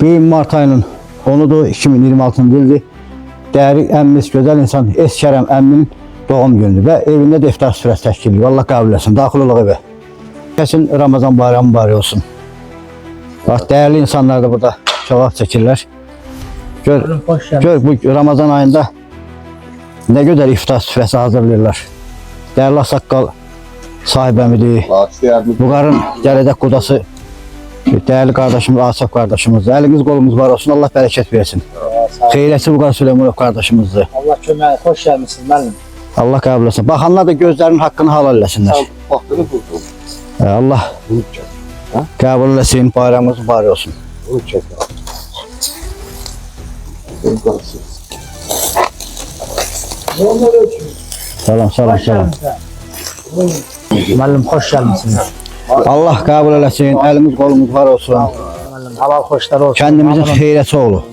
Bugün Mart ayının 10'udur, 2026-cı ildir. Değerli əmmimiz, gözəl insan Eskərəm əmmin doğum günüdür və evində də iftar süfrəsi təşkil edilir. Allah qəbul etsin. Daxil olaq evə. Kəsin Ramazan bayramı mübarək olsun. Bax, değerli insanlar da burada cavab çəkirlər. Gör bu Ramazan ayında ne gözəl iftar süfrəsi hazırlayırlar. Değerli saqqal sahibəmidir. Buqarın gələcək qudası değerli kardeşimiz Asaf kardeşimizdir. Eliniz kolumuz var olsun. Allah bereket versin. Xeyrəsi Buqar Süleymanov kardeşimizdir. Allah köməyi, xoş gəlmişsiniz müəllim. Allah qəbul etsin. Baxanlar da gözlərinin haqqını halal eləsinlər. Allah qəbul etsin. Bayramımız mübarək olsun. Salam, salam, salam. Müəllim, xoş gəlmişsiniz. Allah qəbul eləsin. Elimiz kolumuz var olsun. Müəllim, halal xoşlar olsun. Kendimizin xeyrəsi oğlu.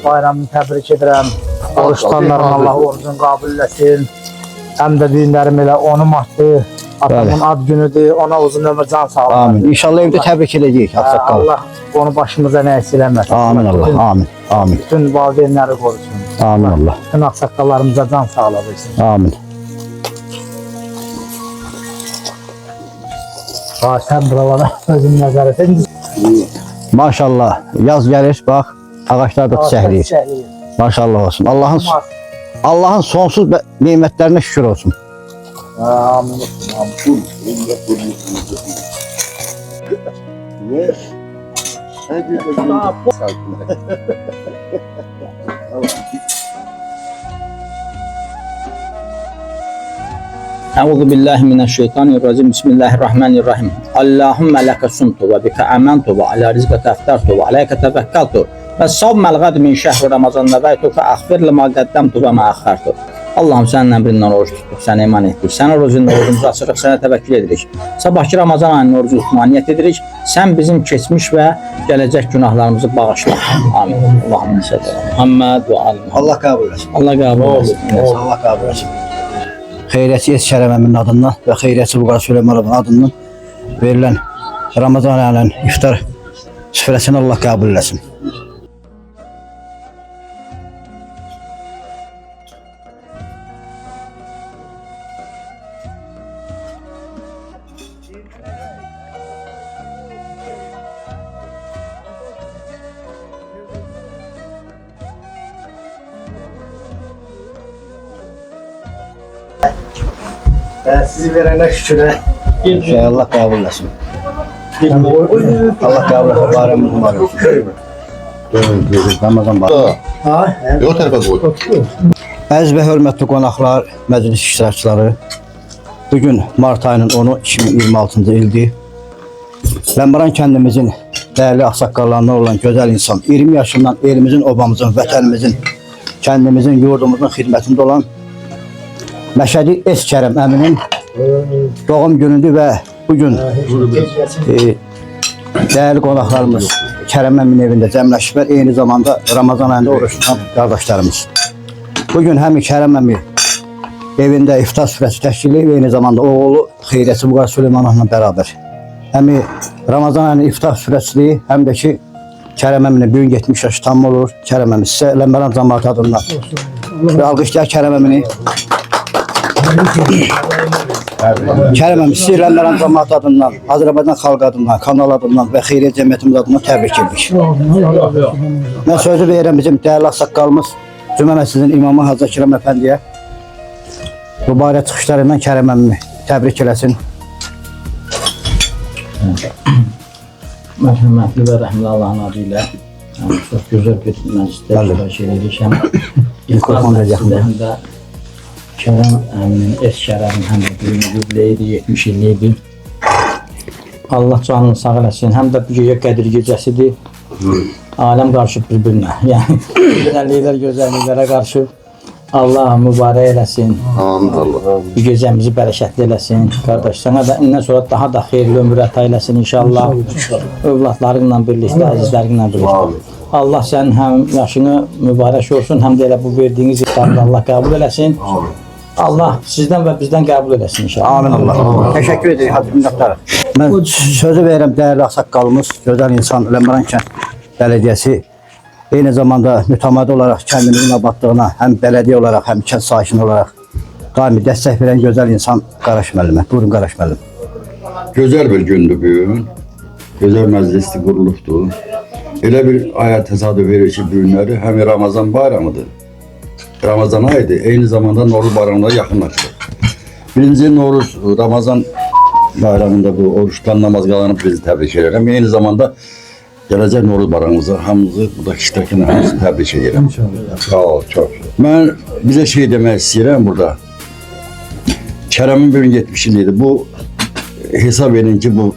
Bayramını təbrik edirəm. Oruç tutanların Allah orucunu qəbul etsin. Həm də düyünlərim elə 10 martdır. Atamın ad günüdür. Ona uzun ömür can sağlığı. Amin. İnşallah evde təbrik edəcəyik. Allah onu başımıza nə eksik eləməsin. Amin Allah. Amin. Amin. Bütün valideynləri qorusun. Amin Allah. Bütün ağsaqqallarımıza can sağlığı versin. Amin. Sən buralara özün nəzarət edin. Maşallah. Yaz gəlir. Bax. Ağaçlar da çiçəkləyir. Maşallah olsun. Allah'ın sonsuz nimetlerine şükür olsun. Amin. Euzu billahi mineşşeytanirracim. Bismillahirrahmanirrahim. Allahümme leke sumtu ve bike amantu ve ala rizqika aftartu ve aleyke tevekkaltu ve savmel gad min şehri ramazan nevaytu fe aghfir li ma qaddamtu ve ma akhartu. Allah'ım sənin əmrindən oruç tutduq, sənə iman etdik. Sən orucunda orucumuzu açırıq, sənə təvəkkül edirik. Sabahki Ramazan ayının orucu tutmağa niyyət edirik. Sən bizim keçmiş və gələcək günahlarımızı bağışla. Amin. Allahümme salli Muhammed ve ali Muhammed. Allah qəbul etsin. Allah qəbul etsin. Allah qəbul etsin. Xeyrəsi Eskərəm əminin adından və Xeyrəsi Buqar Süleymanovun adından verilən Ramazan ayının iftar süfrəsini Allah qəbul etsin. Sizi verene şükür. Allah qəbul etsin. Allah qəbul etsin. Bayramımız mübarək olsun. Ramazan bayramı. O tərəfə qoy. Əziz və hörmətli qonaqlar, məclis iştirakçıları, bugün Mart ayının 10'u 2026-cı ildir. Ləmbəran kəndimizin değerli ağsaqqallarından olan gözəl insan, 20 yaşından elimizin, obamızın, vətənimizin, kəndimizin, yurdumuzun xidmətində olan Məşədi Eskərəm əminin doğum günüdür və bugün değerli qonaqlarımız Kərəm əminin evində cəmləşiblər. Eyni zamanda Ramazan ayında oruç tutan qardaşlarımız. Bugün həmin Kərəm əmi evində iftar süfrəsi təşkil edib, eyni zamanda oğlu Xeyrəsi Buqar Süleymanovla bərabər. Həmi Ramazan ayının iftar süfrəsidir, həm də ki Kərəm əminin bugün 70 yaşı tam olur. Kərəm əmi sizə Ləmbəran cəmaəti adından və alqışlayaq Kərəm əmini. Kərəm əmi sizi Ləmbəran cəmaəti adından, Azərbaycan xalqı adından, kanal adından və Xeyriyyə Cəmiyyətimiz adından təbrik edirik. Mən sözü verirəm bizim değerli ağsaqqalımız Cümə məscidinin imamı Hacı Kiram əfəndiyə. Mübarək çıxışlarından Kərəm əmimi təbrik eləsin. Mərhəmətli və rəhmli Allahın adı ilə çox gözəl bir məclisdə iştirak edirik. Mikrofon da yaxında. Həm də Kərəm əminin, Eskərəmin həm də bugün yubileydi, 70 illidir. Allah canını sağ eləsin. Həm də bu gecə Qədir gecəsidir. Aləm qarışıb bir-birinə. Yəni gözəlliklərə qarışıb. Allah mübarək eləsin. Amin Allah. Bu gecəmizi bərəkətli eləsin. Qardaş, sənə də indən sonra daha da xeyirli ömür əta eləsin inşallah. Övladlarınla birlikdə, əzizlərinlə birlikdə. Allah sənin həm yaşını mübarək olsun, həm də elə bu verdiğiniz iftarını Allah qəbul eləsin. Allah sizdən və bizdən qəbul eləsin inşallah. Amin Allah. Teşekkür ederim Hacı minnətdarım. Mən sözü verirəm değerli ağsaqqalımız, gözəl insan Ləmbəran kənd Belediyesi Eyni zamanda mütəmadi olaraq kəndimizin abadlığına həm bələdiyyə olaraq, həm kənd sakini olaraq daimi dəstək verən gözəl insan Qaraş müəllimə. Buyurun Qaraş müəllim. Gözəl bir gündür bu gün. Gözəl məclisdir, qurulubdur. Elə bir aya təsadüf verir ki, bu günləri həm Ramazan bayramıdır. Ramazan ayıdır, eyni zamanda Novruz bayramına yaxınlaşır. Birinci Novruz, Ramazan bayramında bu oruç tutan namaz qalanıb bizi təbrik edirəm. Eyni zamanda gələcək Novruz bayramımıza hamımızı, buradakı iştirakını hamımızı təbrik edirəm. Sağ ol, çox. Mən bizə şey demək istəyirəm burada. Kərəmin bir gün 70 iliydi. Bu hesab edin ki, bu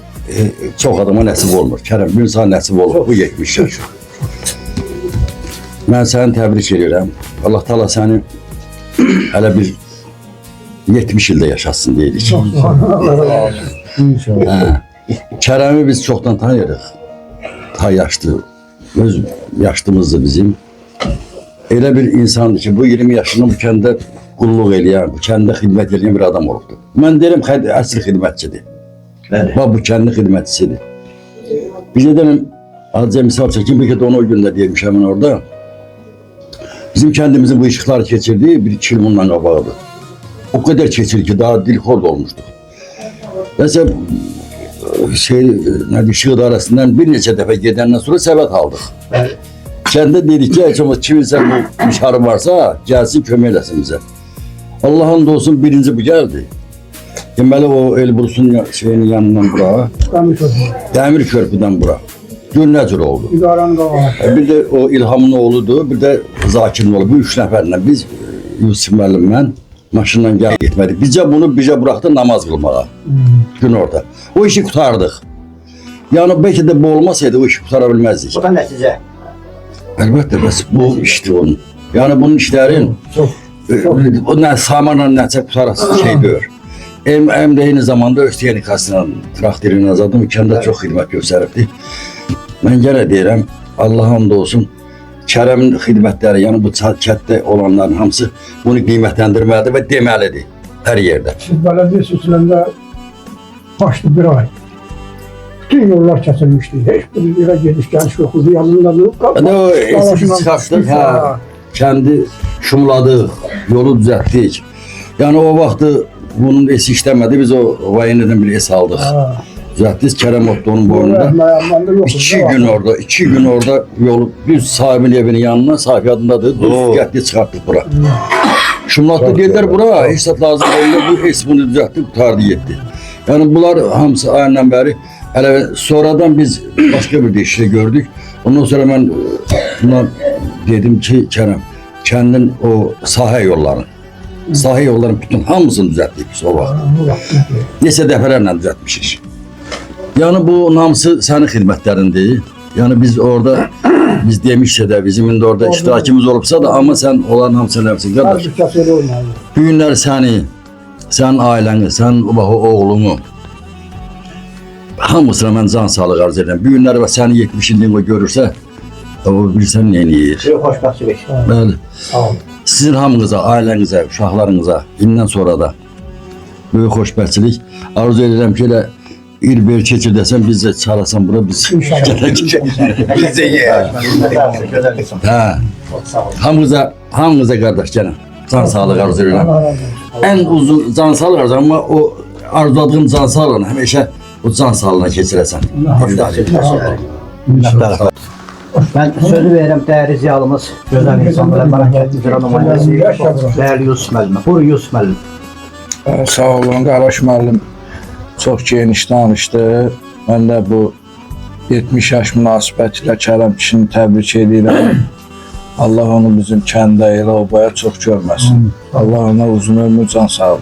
çox adama nəsib olmur. Kərəm, bir insan nəsib olur, bu 70 yaş. Mən səni təbrik edirəm. Allah Taala səni hələ bir 70 ildə yaşasın deyirik. Kərəmi biz çoxdan tanıyırıq. Ta yaşlı, öz yaşlımızdır bizim. Elə bir insandır ki, bu 20 yaşında bu kəndə qulluq eləyən, bu kəndə xidmət eləyən bir adam olubdur. Mən deyirəm, əsl xidmətçidir. Bax, bu kəndin xidmətçisidir. Bizə deyirəm, adca misal çəkin, bir də onu o gündə deymişəm mən orada. Bizim kəndimizin bu işıqları keçirdiyi 1-2 il bundan qabağıdır. O qədər keçir ki, daha dilxord olmuşduq. Nəsə, işıq idarəsindən bir neçə dəfə gedəndən sonra səbət aldıq. Kəndə dedik ki, kiminsə bu işarı varsa, gəlsin, kömək eləsin bizə. Allah'ın olsun birinci bu gəldi. Deməli o Elbrus'un şeyinin yanından bura, Dəmir Körpüdən bura. Gör nə cür oldu. Bir də o İlhamın oğludur, bir də Zakirin oğlu. Bu 3 nəfərlə biz Yusuf müəllim mən maşınla gəlib getmədik. Bizcə bunu buraxdı namaz qılmağa. Gün orada. O işi qutardıq. Yəni bəlkə də bu olmasaydı o işi qutara bilməzdik. Bu da nəticə. Əlbəttə, bəs bu işdir onun. Yəni bunun işlərin o samanla nəticə qutarası şey deyir. Hem de eyni zamanda öz texnikasıyla traktorini azadım. Kəndə çox xidmət göstəribdi. Mən yenə deyirəm, Allah hamd olsun, Kərəmin xidmətləri, yəni bu kənddə olanların hamısı bunu qiymətləndirməlidir və deməlidir hər yerdə. Siz bələdiyyə seçiləndə başlı bir ay. Bütün yollar kəsilmişdi. Heç bir yerə gediş-gəliş yox idi. Yanındadır. O eski çıxartdıq, kəndi şumladıq, yolu düzəltdik. Yəni o vaxtı bunun esi işləmədi, biz o vayenidən bir es aldıq. Düzəltdik, Kərəm otdu onun boynunda. 2 gün orada yolu düz sahibin evinin yanına, sahibi adındadır, düz gətirdik, çıxartdıq bura. Şumlatdıq, geldiler bura, heç zat lazım oldu, bu es bunu düzəltdik, qutardı, getdi. Yəni bunlar hamısı ayından bəri, hələ sonradan biz başqa bir deyişlə gördük. Ondan sonra mən buna dedim ki, Kərəm, kəndin o sahə yolların bütün hamısını düzəltdik biz o vaxt. Neçə dəfələrlə düzəltmişik. Yəni bu namısı sənin xidmətlərindir. Yəni biz orada, biz demişsə də bizim indi orada iştirakımız olubsa da, amma sən olan hamısını eləmişsin. Qardaş, bu günlər səni, sənin ailəni, sənin o oğlunu, hamısına mən can sağlıq arz edirəm. Bu günlər və səni 70 illiyin o görürsə, o bilsən neyini yiyir. Xoşbəxtçilik. Bəli. Sizin hamınıza, ailənizə, uşaqlarınıza, indən sonra da böyük xoşbəxtçilik arzu edirəm ki, elə İlber keçir desem biz de çağırasam bura biz bize yer. Hamınıza kardeş canım. Can sağlık arzu ederim. En uzun can sağlık arzu ama o arzuladığım can sağlığını həmişə o can sağlığına keçirəsən. Ben sözü verirəm değerli ziyalımız, gözəl insanlara, bana icra nümayəndəsi, değerli Yusuf müəllimə. Buyurun Yusuf müəllim. Sağ olun, Qaraş müəllim. Çox geniş danışdı. Mən də bu 70 yaş münasibətilə Kərəm kişini təbrik edirəm. Allah onu bizim kəndə elə obaya çox görməsin. Allah ona uzun ömür, can sağlık.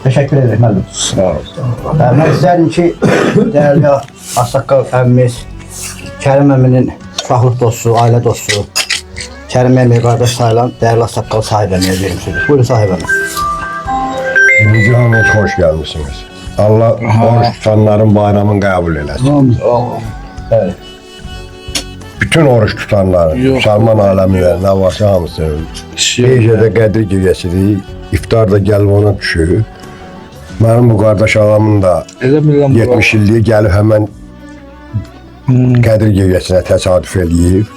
Teşekkür ederim müəllim. Sağ ol. Mən istəyirəm ki, değerli Ağsaqqal əmmimiz, Kərəm əminin uşaqlıq dostu, ailə dostu, Kərəm əmiyə qardaş sayılan değerli Ağsaqqal sahibəmiyə verim sözü. Buyurun sahibəmiz. Birinci hamınız hoş gelmişsiniz. Allah oruç tutanların bayramını kabul eylesin. Evet. Bütün oruç tutanların, Müslüman aleminde ne varsa hamısı. Gecede Qədir gecəsidir, iftarda gəlib ona düşür. Benim bu kardeş ağamın da 70 illiği gəlib hemen Qədir gecəsinə təsadüf eləyib.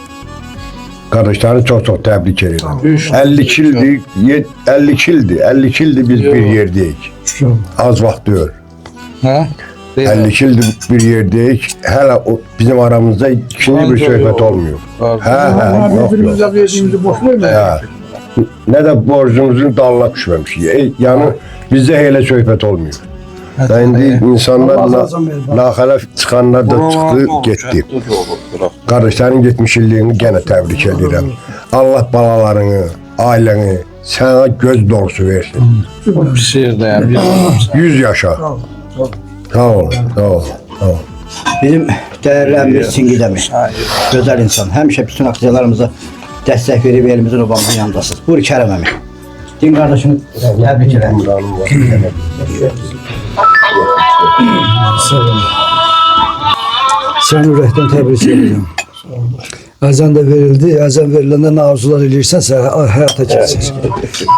Qardaşlarını çox-çox təbrik edirəm. 52 ildir, 52 ildir biz bir yerdəyik. Az vaxt deyil. Hə? 52 ildir bir yerdəyik. Hələ bizim aramızda ikinci bir söhbət olmuyor. Hə, yox. Birbirimize verdiğimizi boşlayın. Hə. Nə də borcumuzun dalına düşməmişik. Yəni bizdə elə söhbət olmuyor. İndi insanlar naxəlaf çıxanlar da çıxdı, getdi. Qardaşların 70 illiyini yenə təbrik edirəm. Allah balalarını, ailəni sənə göz dolusu versin. Pis yerdəyəm. 100 yaşa. Sağ ol, sağ ol, sağ ol. Bizim değerli Əmir Çingidəmir, gözəl insan. Həmişə bütün aksiyalarımıza dəstək verib elimizin obamızın yanındasınız. Buyur Kərəm əmi. Din qardaşını təbrik edirəm. Səni ürəkdən təbrik edirəm. Əzən də verildi, əzən veriləndə nə arzular eləyirsən, həyata keçir.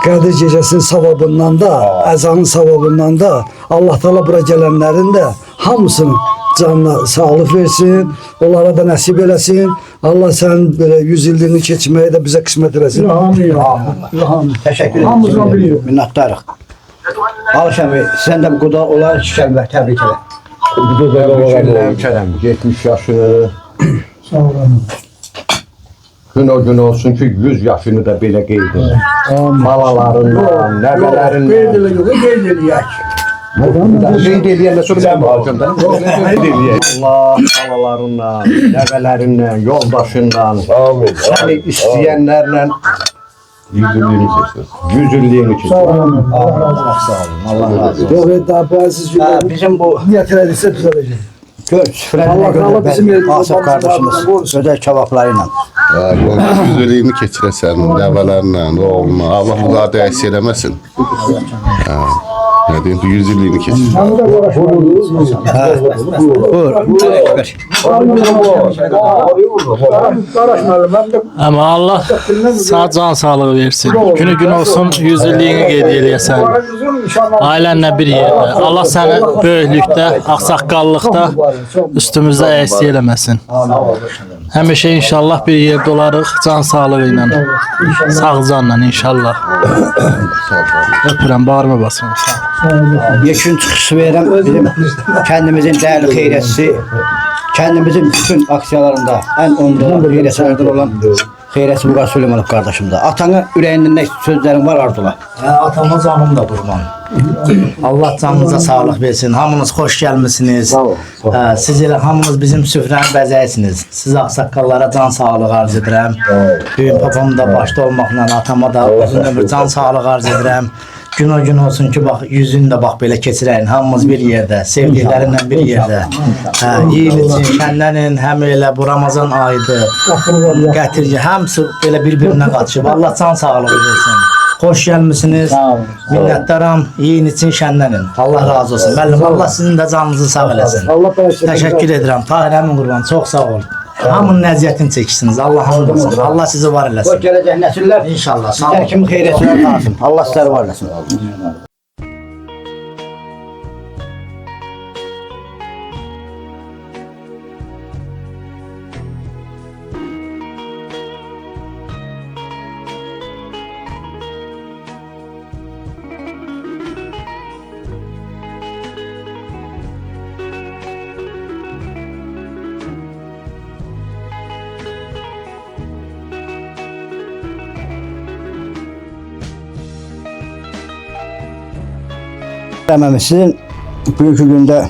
Qədir gecəsinin savabından da, əzanın savabından da, Allah Teala bura gələnlərin də hamısının canına sağlıq versin, onlara da nəsib eləsin. Allah sənin belə 100 illiğini keçməyi də bizə qismət eləsin. Təşəkkür ederim. Minnətdarıq. Alış əmi, sən də bu quda olar iki kəlmə təbrik elə. Kərəm, 70 yaşı. Sağ olun. Gün o gün olsun ki 100 yaşını da belə qeyd edin. Balalarından, nəvələrindən. Qeyd edilir, qeyd edilir. Qeyd edəyəndə sonra mən alacağım. Qeyd edəyək. Allah balalarından, nəvələrindən, yoldaşından, səni istəyənlərlə 100 illiyini keçdir. 100 illiyini keçdir. Allah sağ olun. Allah razı olsun. Yox, daha bəziz günlər Bizim bu niyyət elədirsə düzələcək. gör süfrəninə Allah bizim görə elimizdə Asaf qardaşımız gözəl kebabları ilə. Güzelliğini keçirəsən, nəvələrlə, oğluna. Allah bunları əks eləməsin. Ne diyeyim, 100 illiyini keçir. Ama Allah sağ can sağlığı versin. Günü gün olsun 100 illiyini qeyd eləyəsən. Ailənlə bir yerdə. Allah səni böyüklükdə, ağsaqqallıqda üstümüzdə əks eləməsin. Həmişə inşallah bir yerdə olarıq can sağlığı ilə. Sağ canla inşallah. Öpürəm, bağrıma basın. Yekun çıxışı verəm bizim kendimizin değerli xeyrətçisi, kendimizin bütün aksiyalarında en onda xeyrətçilərdən olan xeyrətçi Buğra Süleymanov kardeşimdə. Atanın ürəyindən nə sözlərin var Ardular? Atama canım da qurban. Allah canınıza sağlıq versin. Hamınız xoş gəlmisiniz. Siz elə hamınız bizim süfrəni bəzəysiniz. Siz ağsaqqallara can sağlığı arz edirəm. Böyük papam da başda olmaqla atama da uzun ömür can sağlığı arz edirəm. Gün o gün olsun ki, bax, yüzünü də bax belə keçirəyin. Hamımız bir yerdə, sevdiklərindən bir yerdə. Yiyin için, şənlənin, həm elə bu Ramazan ayıdır. Gətirci, hamısı belə bir-birinə qaçıb. Allah can sağlığı versin. Xoş gəlmisiniz. Minnətdaram. Yiyin için, şənlənin. Allah razı olsun. Müəllim, Allah sizin də canınızı sağ eləsin. Təşəkkür edirəm. Tahir əmin qurban, çox sağ olun. Hamının əziyyətini çəkirsiniz. Allah hamd olsun. Allah sizi var eləsin. Gələcək nəsillər İnşallah. Sağ sizlər olun. kimi xeyrətçilər tanısın. Allah sizləri var eləsin. Əməm, sizin bugünkü gündə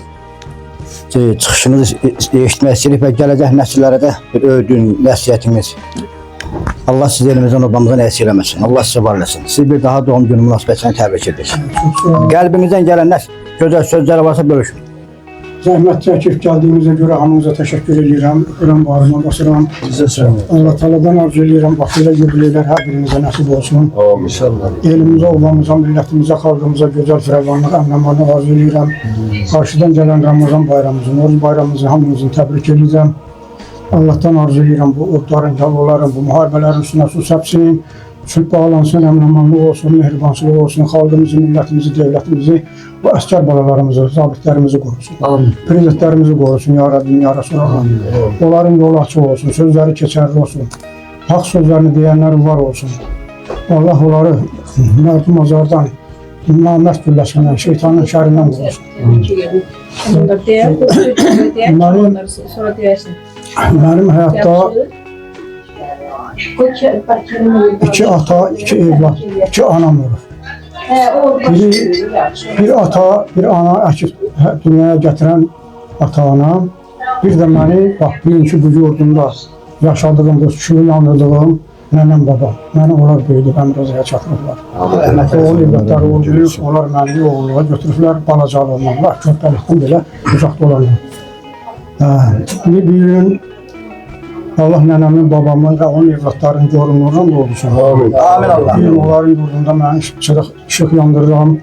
çıxışınızı eşitmək istəyirik və gələcək nəsillərə də bir öğüdün, nəsiyyətiniz. Allah sizi elimizdən obamızdan əks eləməsin. Allah sizi var eləsin. Siz bir daha doğum günü münasibətini təbrik edirik. Qəlbinizdən gələn nə gözəl sözləri varsa bölüşün. Zəhmət çəkib gəldiyinizə görə hamınıza təşəkkür edirəm. Öpürəm, bağrıma basıram. Allah Teala'dan arzu edirəm. Bax, belə yubileylər hər birinizə nəsib olsun. Elimizə, obamıza, millətimizə, xalqımıza gözəl firavanlıq, əmnamanlıq arzu edirəm. Qarşıdan gələn Ramazan bayramımızın, Oruz bayramımızın hamımızın təbrik edirəm. Allah'tan arzu edirəm bu otların, yavruların, bu müharibələrin üstünə su səpsin. sülh bağlansın, əmin-amanlıq olsun, mehribançılıq olsun, xalqımızı, millətimizi, devlətimizi, bu əskər balalarımızı, zabitlərimizi qorusun. Prezidentlərimizi qorusun, ya Rabbim, ya Resulallah. Onların yolu açıq olsun, sözləri keçərli olsun. Haqq sözlərini deyənlər var olsun. Allah onları mərdum azardan, namərd gülləsindən, şeytanın şərindən qorusun. Mənim həyatda iki ata, iki evlat, iki anam olur. Bir ata, bir ana əkib dünyaya gətirən ata-anam, bir də məni, bax, birinci bu yurdumda yaşadığım, bu şüyü yandırdığım nənəm babam. Məni onlar böyüdüb, əmrəzəyə çatırıblar. Oğul evlatları olmayıb, onlar məni oğulluğa götürüblər, balacalı olmalılar, körpəlikdən belə uzaqda olanlar. Bir gün Allah nənəmin, babamın və onun evlatlarının görünmürdən doğrusun. Amin Allah. Bir gün onların yurdunda mən işıq yandırıram.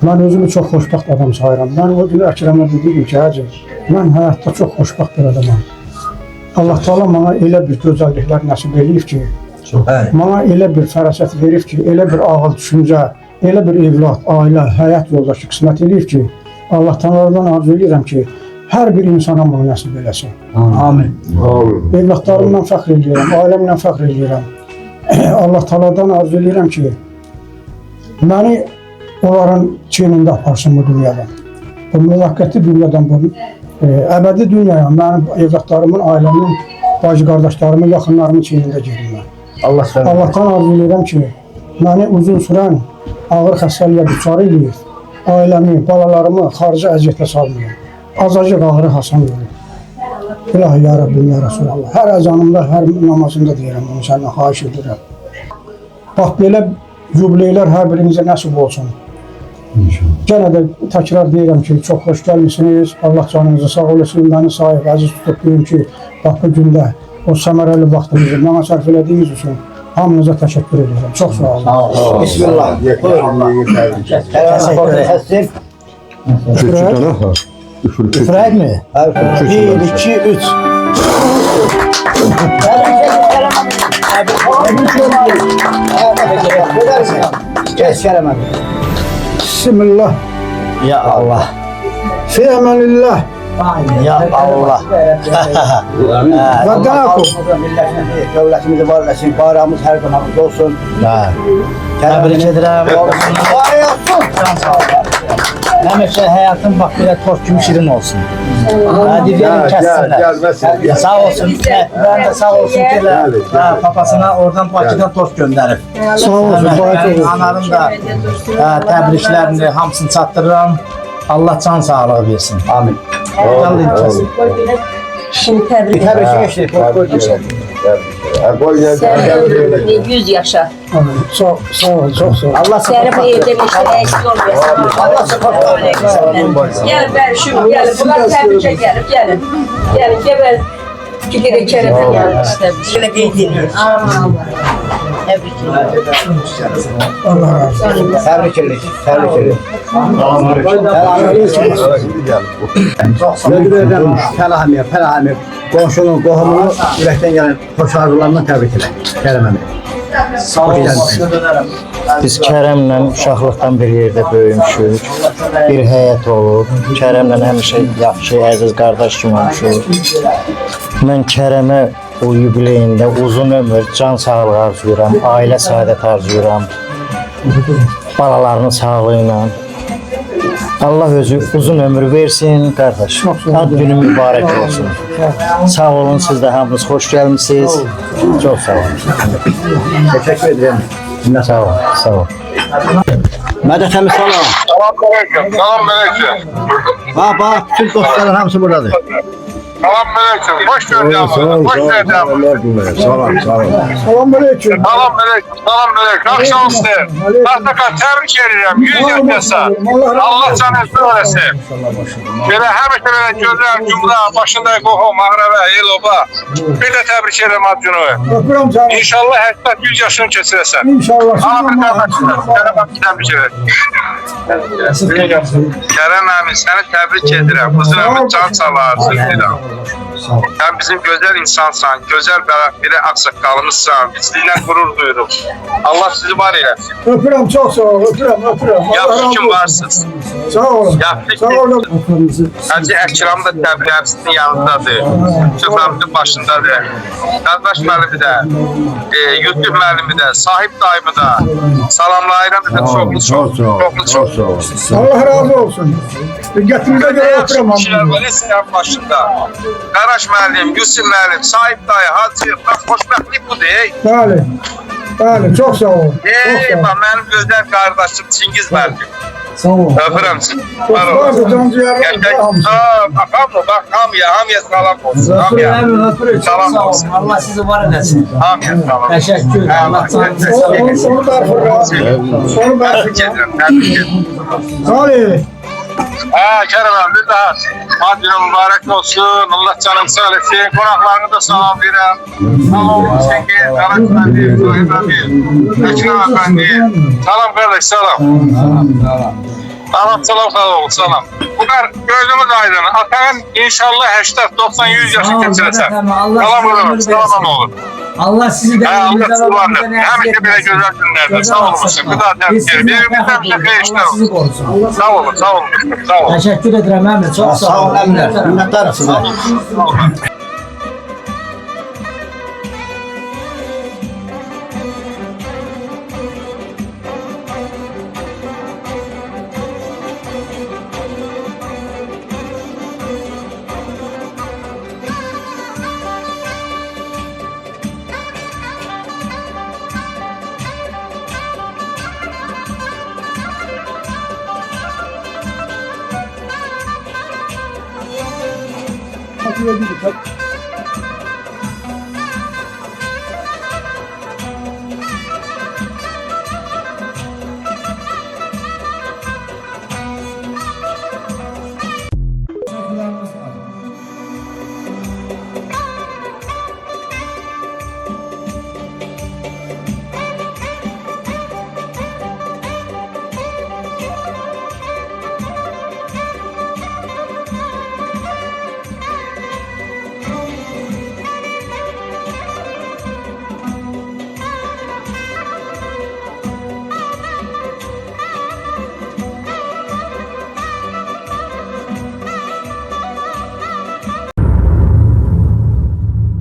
Mən özümü çox xoşbəxt adam sayıram. Mən o gün Əkrəmə dedim ki, həcə, mən həyatda çox xoşbəxt bir adamam. Allah Teala mənə elə bir gözəlliklər nəsib edib ki, mənə elə bir fərasət verib ki, elə bir ağıl düşüncə, elə bir evlat, ailə, həyat yoldaşı qismət edib ki, Allah Teala'dan arzu edirəm ki, hər bir insana bunu nəsib eləsin. Amin. Evlatlarımla fəxr edirəm, ailəmlə fəxr edirəm. Allah Teala'dan arzu edirəm ki, məni onların çiynində aparsın bu dünyadan. Bu müvəqqəti dünyadan, bu əbədi dünyaya, mənim evlatlarımın, ailəmin, bacı qardaşlarımın, yaxınlarımın çiynində gedim mən. Allahdan arzu edirəm ki, məni uzun sürən ağır xəstəliyə düçar edir, ailəmi, balalarımı xarici əziyyətlə salmıyor. Azacıq ağrı Hasan verir. İlahi, ya Rabbim, ya Resulallah. Hər əzanımda, hər namazımda deyirəm, onu səndən xahiş edirəm. Bax, belə jubileylər hər birinizə nəsib olsun. Gənə də təkrar deyirəm ki, çox xoş gəlmişsiniz. Allah canınızı sağ olasın, məni sahib, əziz tutub deyim ki, bax bu gündə o səmərəli vaxtınızı mənə sərf elədiyiniz üçün hamınıza təşəkkür edirəm. Çox sağ olun. Bismillah. Üfürək mi? 1, 2, 3. Bismillah. Ya Allah. Fi emanillah. Ya Allah. Və dənakum. Dövlətimizi var eləsin, bayrağımız hər zaman olsun. Təbrik edirəm. Həmişə həyatın bax belə tort kimi şirin olsun. Hadi verin kəssinlər. Sağ olsun. Ben de sağ olsun ki papasına oradan Bakıdan tort gönderip. Sağ olsun. Anarım da təbriklərini hamısını çatdırıram. Allah can sağlığı versin. Amin. Şimdi tebrik ederim. 100 yaşa. Sağ ol, çok sağ ol. Allah Seni bu evde meşgul eksik olmuyorsun. Allah gel ben şu gelin. Bunlar tebrike gelip gelin. Gelin geber. Çünkü de Kerem'e gelmişler. Şöyle değdiniyor. Tebrik ederim. Allah razı olsun. Təbrik edirik, təbrik edirik. Fəlahəmiyə, qonşunun, qohumunun ürəkdən gələn xoş arzularından təbrik edək. Kərəməmi. Sağ olsun. Biz Kərəmlə uşaqlıqdan bir yerdə böyümüşük. Bir həyat olub. Kərəmlə həmişə yaxşı, əziz qardaş kimi olmuşuq. Mən Kərəmə o yubileyində uzun ömür, can sağlığı arzulayıram, ailə saadət arzulayıram. Balalarının sağlığı ilə. Allah özü uzun ömür versin qardaş. Ad günü mübarək olsun. Sağ olun, siz də hamınız xoş gəlmişsiniz. Çox sağ olun. Təşəkkür edirəm. Sağ olun, sağ olun. Mədət əmi salam. Selamünaleyküm. Selamünaleyküm. Bax, bütün dostların hamısı buradadır. Selamünaleyküm. Hoş geldin abi. Hoş geldin abi. Salam. Selamünaleyküm. Selamünaleyküm. Akşamüstü. Artık tebrik ederim. 100 yaşasa. Allah canınızı ölesin. Böyle həmişə belə gözlər, cümlə, başında qohum, ağrəbə, eloba. Bir də təbrik ederim Adcunu. Öpürəm canım. İnşallah 80-100 yaşını keçirəsən. İnşallah. Ana bir təbrik ederim. Kerem abi seni tebrik ederim. Uzun ömür can sağlığı arzu ederim. Sen bizim güzel insansan, güzel bir aksakalımızsan. Biz seninle gurur duyuruq. Allah sizi var eylesin. Öpürəm, çox sağ ol, öpürəm. Yaxşı kim varsınız. Sağ olun. Yaxşı Sağ ki, olun. Hacı Əkrəm da təbliğimizin yanındadır. Süfrəmizin başındadır. Qardaş müəllimi də, YouTube müəllimi də, sahib daimi da. Salamlayıram da çoxlu. Allah razı olsun. Diqqətinizə görə öpürəm. Kişilərin başında. Qaraş müəllim, Yusuf müəllim, sahib dayı, hacı, bax xoşbəxtlik budur. Bəli, çox sağ ol. Bax mənim gözəl qardaşım Çingiz müəllim. Sağ ol. Öpürəm sizi. Var olun. Bak hamıya salam olsun. Öpürüm. Çok sağ olun. Allah sizi var edesin. Hamıya salam. Teşekkür ederim. Allah canınızı sağ olsun. Onu bərfirəm. Təbrik edirəm. Təbrik edirəm. Salih. Kerem abi bir daha. Madine mübarek olsun. Allah canım sağ etsin. Konaklarını da salam verirəm. Sağ olun. Çengiz, Karaç Efendi, Zuhib abi, Ekrem Efendi. Salam kardeş, salam. Salam sağ olun, salam. Bu kadar gözümüz aydın. Atanın inşallah 80, 90, 100 yaşı geçirirsen. Salam olur, salam olur. Allah sizi de Allah sizi var. Həmişə belə gözəl günlərdə. Sağ olun. Bir daha təbrik ederim. Birbirimizdən bizə xeyirlər olsun. Sağ olun, sağ olun. Sağ olun. Teşekkür ederim Mehmet. Çok sağ olun. Minnətdarıq sizə. Sağ olun.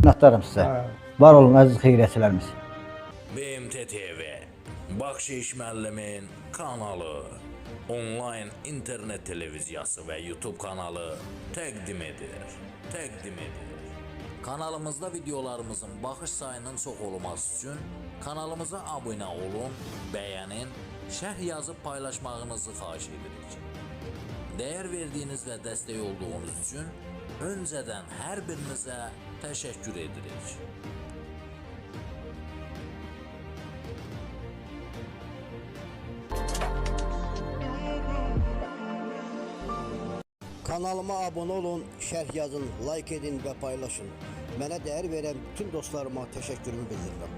Minnətdarım sizə. Var olun əziz xeyriyyətçilərimiz. BMT TV, Bakşiş müəllimin kanalı, onlayn internet televiziyası və YouTube kanalı təqdim edir. Kanalımızda videolarımızın baxış sayının çox olması üçün kanalımıza abunə olun, bəyənin, şərh yazıb paylaşmağınızı xahiş edirik. Dəyər verdiyiniz və dəstək olduğunuz üçün öncədən hər birinizə təşəkkür edirik. Kanalıma abone olun, şərh yazın, like edin və paylaşın. Mənə dəyər verən bütün dostlarıma təşəkkürümü bildirirəm.